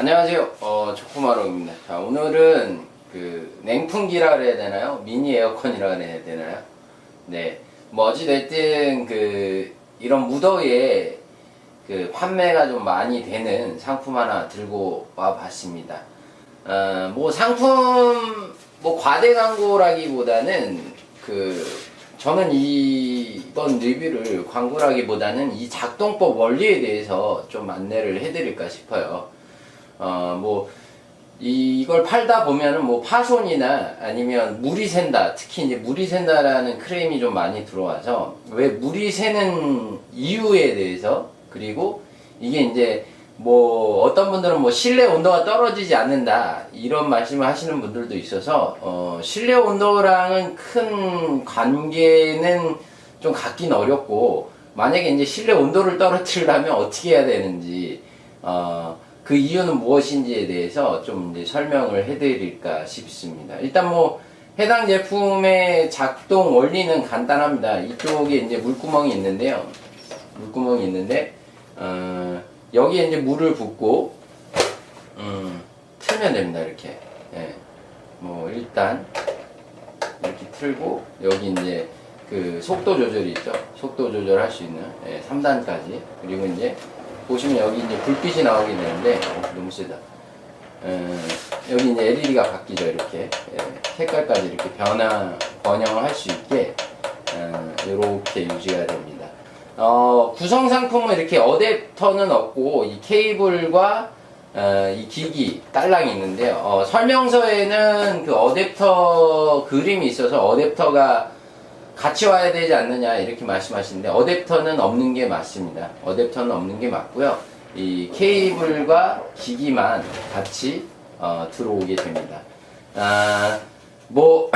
안녕하세요. 조코마롱입니다. 자, 오늘은 그 냉풍기라 그래야 되나요? 미니 에어컨이라 그래야 되나요? 네. 뭐 어찌됐든 이런 무더위에 판매가 좀 많이 되는 상품 하나 들고 와 봤습니다. 뭐 상품 뭐 과대 광고라기보다는 저는 이번 리뷰를 광고라기보다는 이 작동법 원리에 대해서 좀 안내를 해드릴까 싶어요. 뭐 이걸 팔다 보면은 뭐 파손이나 아니면 물이 샌다, 특히 이제 물이 샌다라는 크레임이 좀 많이 들어와서 왜 물이 새는 이유에 대해서, 그리고 이게 이제 뭐 어떤 분들은 뭐 실내 온도가 떨어지지 않는다 이런 말씀을 하시는 분들도 있어서 실내 온도랑은 큰 관계는 좀 갖긴 어렵고, 만약에 이제 실내 온도를 떨어뜨리려면 어떻게 해야 되는지 그 이유는 무엇인지에 대해서 좀 이제 설명을 해드릴까 싶습니다. 일단 뭐 해당 제품의 작동 원리는 간단합니다. 이쪽에 이제 물구멍이 있는데요. 물구멍이 있는데 여기에 이제 물을 붓고 틀면 됩니다. 이렇게. 예. 뭐 일단 이렇게 틀고 여기 이제 속도 조절이 있죠. 속도 조절할 수 있는 3단까지. 그리고 이제 보시면 여기 이제 불빛이 나오게 되는데 너무 세다. 여기 이제 LED가 바뀌죠. 이렇게 색깔까지 이렇게 번영을 할 수 있게 이렇게 유지가 됩니다. 구성 상품은 이렇게 어댑터는 없고 이 케이블과 이 기기 딸랑이 있는데요. 설명서에는 어댑터 그림이 있어서 어댑터가 같이 와야 되지 않느냐 이렇게 말씀하시는데 어댑터는 없는 게 맞습니다. 어댑터는 없는 게 맞고요. 이 케이블과 기기만 같이 들어오게 됩니다. 뭐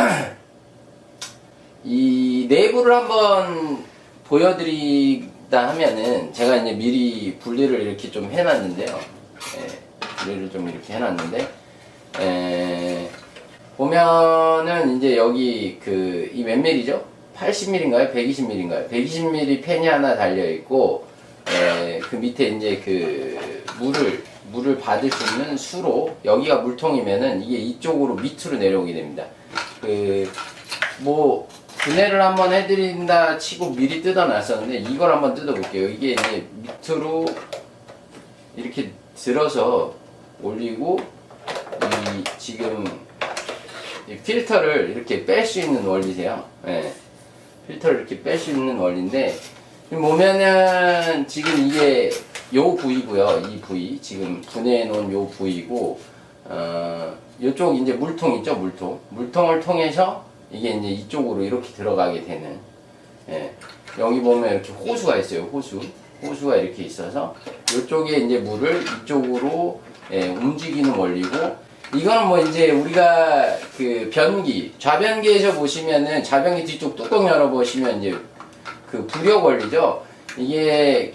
이 내부를 한번 보여드리다 하면은 제가 이제 미리 분리를 이렇게 좀 해놨는데요. 분리를 좀 이렇게 해놨는데 보면은 이제 여기 이 몇 밀리죠? 80mm인가요? 120mm인가요? 120mm 팬이 하나 달려있고, 그 밑에 이제 물을 받을 수 있는 수로, 여기가 물통이면은 이게 이쪽으로 밑으로 내려오게 됩니다. 뭐, 분해를 한번 해드린다 치고 미리 뜯어놨었는데, 이걸 한번 뜯어볼게요. 이게 이제 밑으로 이렇게 들어서 올리고, 지금, 이 필터를 이렇게 뺄 수 있는 원리세요. 필터를 이렇게 뺄 수 있는 원리인데, 보면은 지금 이게 요 부위고요. 이 부위 지금 분해해 놓은 요 부위고, 요쪽 이제 물통 있죠. 물통을 통해서 이게 이제 이쪽으로 이렇게 들어가게 되는, 여기 보면 이렇게 호수가 있어요. 호수가 이렇게 있어서 요쪽에 이제 물을 이쪽으로 움직이는 원리고, 이거는 뭐 이제 우리가 변기, 좌변기에서 보시면은 좌변기 뒤쪽 뚜껑 열어보시면 이제 부력 원리죠. 이게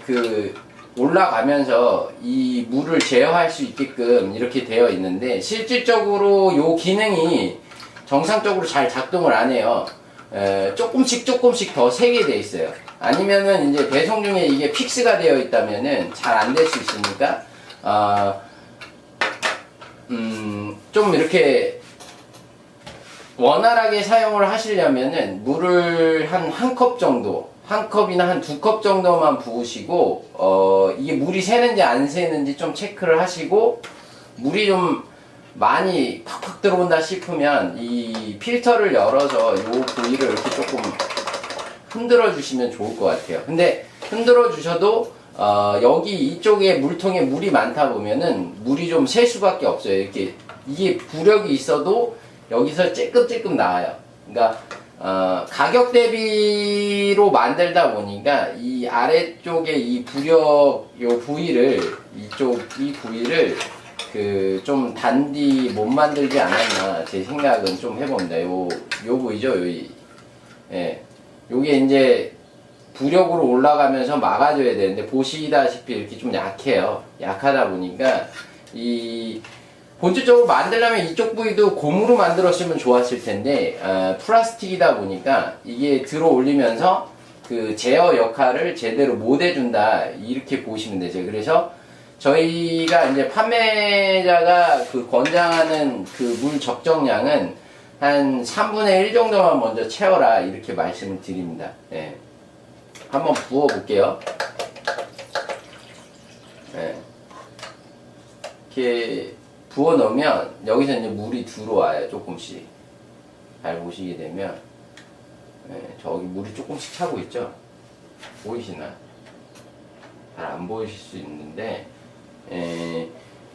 올라가면서 이 물을 제어할 수 있게끔 이렇게 되어 있는데, 실질적으로 요 기능이 정상적으로 잘 작동을 안 해요. 조금씩 더 세게 돼 있어요. 아니면은 이제 배송 중에 이게 픽스가 되어 있다면은 잘 안 될 수 있으니까, 좀 이렇게 원활하게 사용을 하시려면은 물을 한 컵 정도, 한 컵이나 한 2컵 정도만 부으시고, 이게 물이 새는지 안 새는지 좀 체크를 하시고, 물이 좀 많이 팍팍 들어온다 싶으면 이 필터를 열어서 요 부위를 이렇게 조금 흔들어 주시면 좋을 것 같아요. 근데 흔들어 주셔도 여기 이쪽에 물통에 물이 많다 보면은 물이 좀 셀 수밖에 없어요. 이게 부력이 있어도 여기서 찔끔찔끔 나와요. 그러니까 가격 대비로 만들다 보니까 이 아래쪽에 이 부력 요 부위를 이 부위를 좀 단디 못 만들지 않았나 제 생각은 좀 해봅니다. 요 부위죠. 요게 이제 부력으로 올라가면서 막아줘야 되는데, 보시다시피 이렇게 좀 약해요. 약하다 보니까 본질적으로 만들려면 이쪽 부위도 고무로 만들었으면 좋았을 텐데, 플라스틱이다 보니까 이게 들어 올리면서 제어 역할을 제대로 못 해준다 이렇게 보시면 되죠. 그래서 저희가 이제 판매자가 그 권장하는 그 물 적정량은 한 3분의 1 정도만 먼저 채워라 이렇게 말씀을 드립니다. 예. 한번 부어 볼게요. 예. 이렇게 부어 넣으면 여기서 이제 물이 들어와요. 조금씩. 잘 보시게 되면 예, 저기 물이 조금씩 차고 있죠. 보이시나? 잘 안 보이실 수 있는데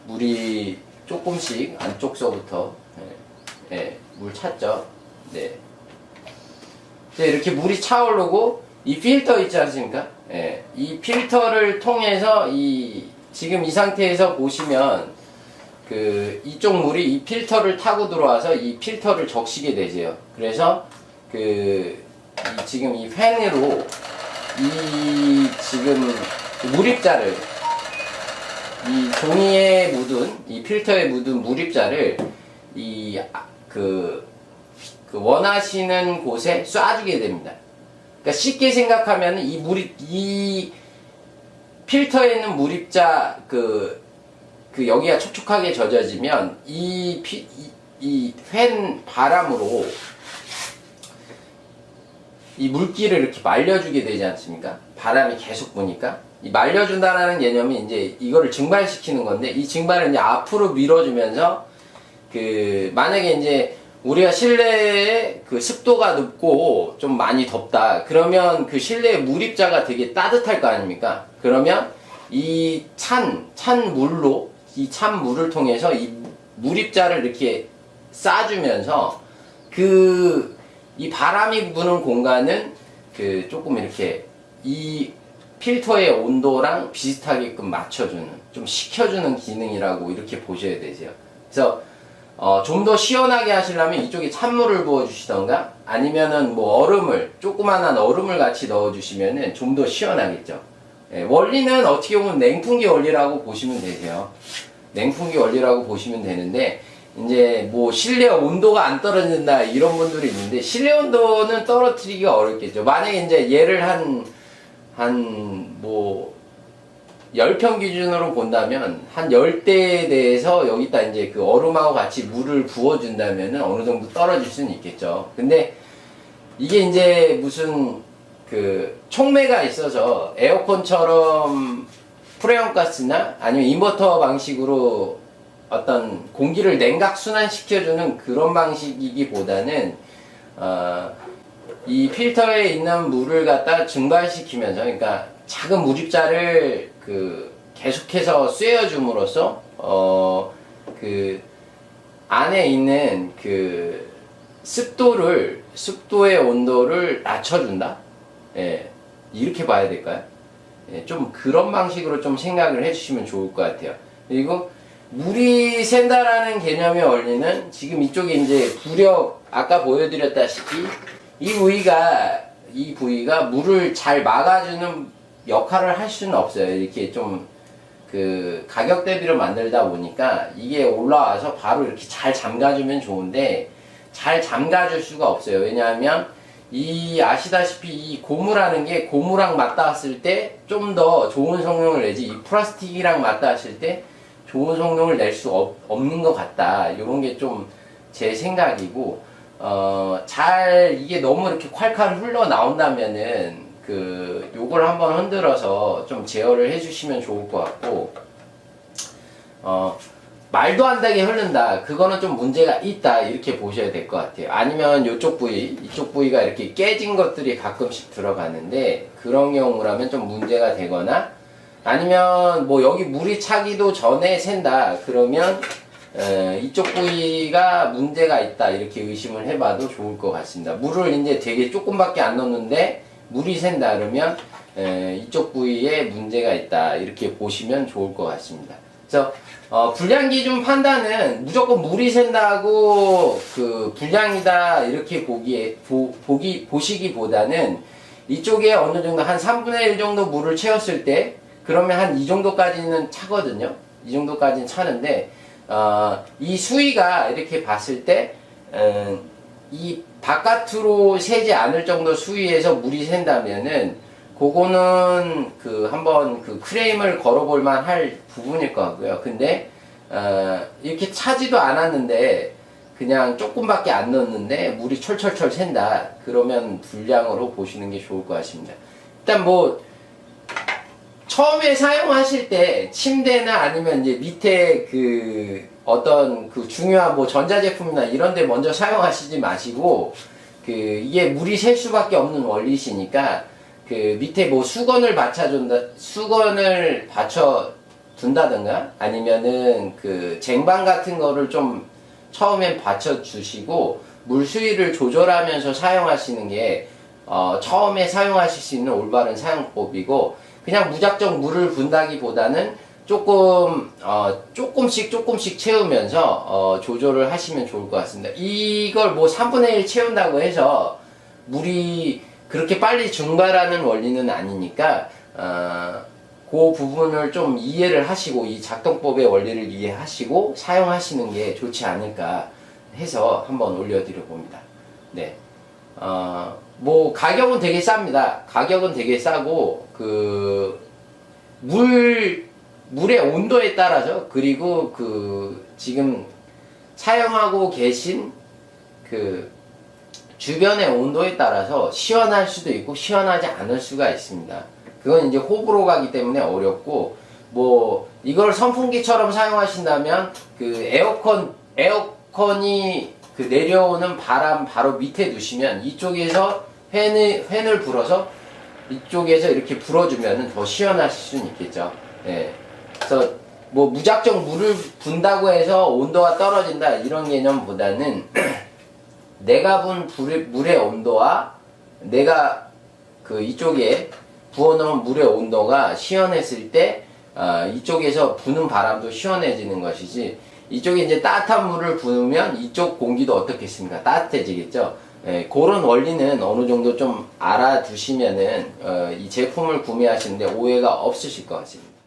물이 조금씩 안쪽서부터 물 찼죠. 네. 이렇게 물이 차오르고 이 필터 있지 않습니까? 이 필터를 통해서 지금 이 상태에서 보시면 그 이쪽 물이 이 필터를 타고 들어와서 이 필터를 적시게 되죠. 그래서 지금 이 팬으로 지금 물입자를 이 종이에 묻은 이 필터에 묻은 물입자를 그 원하시는 곳에 쏴주게 됩니다. 그러니까 쉽게 생각하면 이 필터에 있는 물입자 여기가 촉촉하게 젖어지면 이 팬 바람으로 이 물기를 이렇게 말려주게 되지 않습니까? 바람이 계속 부니까. 이 말려준다라는 개념이 이제 이거를 증발시키는 건데, 이 증발을 이제 앞으로 밀어주면서, 만약에 이제 우리가 실내에 그 습도가 높고 좀 많이 덥다. 그러면 그 실내의 물입자가 되게 따뜻할 거 아닙니까? 그러면 이 찬 물을 통해서 이 물입자를 이렇게 쏴주면서 이 바람이 부는 공간은 조금 이렇게 이 필터의 온도랑 비슷하게끔 맞춰주는, 좀 식혀주는 기능이라고 이렇게 보셔야 되죠. 그래서 좀 더 시원하게 하시려면 이쪽에 찬물을 부어주시던가 아니면은 조그만한 얼음을 같이 넣어주시면은 좀 더 시원하겠죠. 원리는 어떻게 보면 냉풍기 원리라고 보시면 되세요. 냉풍기 원리라고 보시면 되는데, 이제 실내 온도가 안 떨어진다 이런 분들이 있는데, 실내 온도는 떨어뜨리기가 어렵겠죠. 만약에 이제 얘를 한 10평 기준으로 본다면 한 10대에 대해서 여기다 이제 그 얼음하고 같이 물을 부어준다면은 어느 정도 떨어질 수는 있겠죠. 근데 이게 이제 무슨 촉매가 있어서 에어컨처럼 프레온 가스나 아니면 인버터 방식으로 어떤 공기를 냉각 순환시켜주는 그런 방식이기보다는 이 필터에 있는 물을 갖다 증발시키면서, 그러니까 작은 물입자를 계속해서 쐬어줌으로써 안에 있는 습도의 온도를 낮춰준다. 이렇게 봐야 될까요? 좀 그런 방식으로 좀 생각을 해주시면 좋을 것 같아요. 그리고 물이 샌다라는 개념의 원리는 지금 이쪽에 이제 부력, 아까 보여드렸다시피 이 부위가 물을 잘 막아주는 역할을 할 수는 없어요. 이렇게 좀 가격 대비로 만들다 보니까 이게 올라와서 바로 이렇게 잘 잠가주면 좋은데 잘 잠가줄 수가 없어요. 왜냐하면 아시다시피 이 고무라는 게 고무랑 맞닿았을 때 좀 더 좋은 성능을 내지, 이 플라스틱이랑 맞닿았을 때 좋은 성능을 낼 수 없는 것 같다. 이런 게 좀 제 생각이고, 이게 너무 이렇게 콸콸 흘러나온다면은, 요걸 한번 흔들어서 좀 제어를 해주시면 좋을 것 같고, 말도 안 되게 흐른다. 그거는 좀 문제가 있다. 이렇게 보셔야 될 것 같아요. 아니면 이쪽 부위가 이렇게 깨진 것들이 가끔씩 들어가는데, 그런 경우라면 좀 문제가 되거나, 아니면 여기 물이 차기도 전에 샌다. 그러면 이쪽 부위가 문제가 있다. 이렇게 의심을 해봐도 좋을 것 같습니다. 물을 이제 되게 조금밖에 안 넣는데 물이 샌다. 그러면 이쪽 부위에 문제가 있다. 이렇게 보시면 좋을 것 같습니다. 그래서 불량 기준 판단은 무조건 물이 샌다고 불량이다 이렇게 보시기보다는 이쪽에 어느 정도 한 3분의 1 정도 물을 채웠을 때, 그러면 한 이 정도까지는 차거든요. 이 정도까지는 차는데, 이 수위가 이렇게 봤을 때, 이 바깥으로 새지 않을 정도 수위에서 물이 샌다면은, 그거는 그 한번 그 크레임을 걸어볼 만할 부분일 것 같고요. 근데 이렇게 차지도 않았는데 그냥 조금밖에 안 넣었는데 물이 철철철 샌다. 그러면 불량으로 보시는 게 좋을 것 같습니다. 일단 뭐 처음에 사용하실 때 침대나 아니면 이제 밑에 그 어떤 그 중요한 뭐 전자제품이나 이런 데 먼저 사용하시지 마시고 그 이게 물이 셀 수밖에 없는 원리시니까 그 밑에 뭐 수건을 받쳐 둔다든가 아니면은 그 쟁반 같은 거를 좀 처음엔 받쳐 주시고 물 수위를 조절하면서 사용하시는 게 처음에 사용하실 수 있는 올바른 사용법이고, 그냥 무작정 물을 붓다기보다는 조금씩 채우면서 조절을 하시면 좋을 것 같습니다. 이걸 뭐 3분의 1 채운다고 해서 물이 그렇게 빨리 증발하는 원리는 아니니까 그 부분을 좀 이해를 하시고 이 작동법의 원리를 이해하시고 사용하시는 게 좋지 않을까 해서 한번 올려드려 봅니다. 네. 뭐 가격은 되게 쌉니다. 가격은 되게 싸고 그 물의 온도에 따라서, 그리고 그 지금 사용하고 계신 그 주변의 온도에 따라서 시원할 수도 있고 시원하지 않을 수가 있습니다. 그건 이제 호불호 가기 때문에 어렵고, 뭐 이걸 선풍기처럼 사용하신다면 그 에어컨이 그 내려오는 바람 바로 밑에 두시면 이쪽에서 팬을 불어서 이쪽에서 이렇게 불어주면 더 시원하실 수는 있겠죠. 네. 그래서 뭐 무작정 물을 붓는다고 해서 온도가 떨어진다 이런 개념보다는 내가 분 물의 온도와 내가 그 이쪽에 부어놓은 물의 온도가 시원했을 때 이쪽에서 부는 바람도 시원해지는 것이지, 이쪽에 이제 따뜻한 물을 부으면 이쪽 공기도 어떻겠습니까? 따뜻해지겠죠. 예, 그런 원리는 어느 정도 좀 알아두시면은 이 제품을 구매하시는데 오해가 없으실 것 같습니다.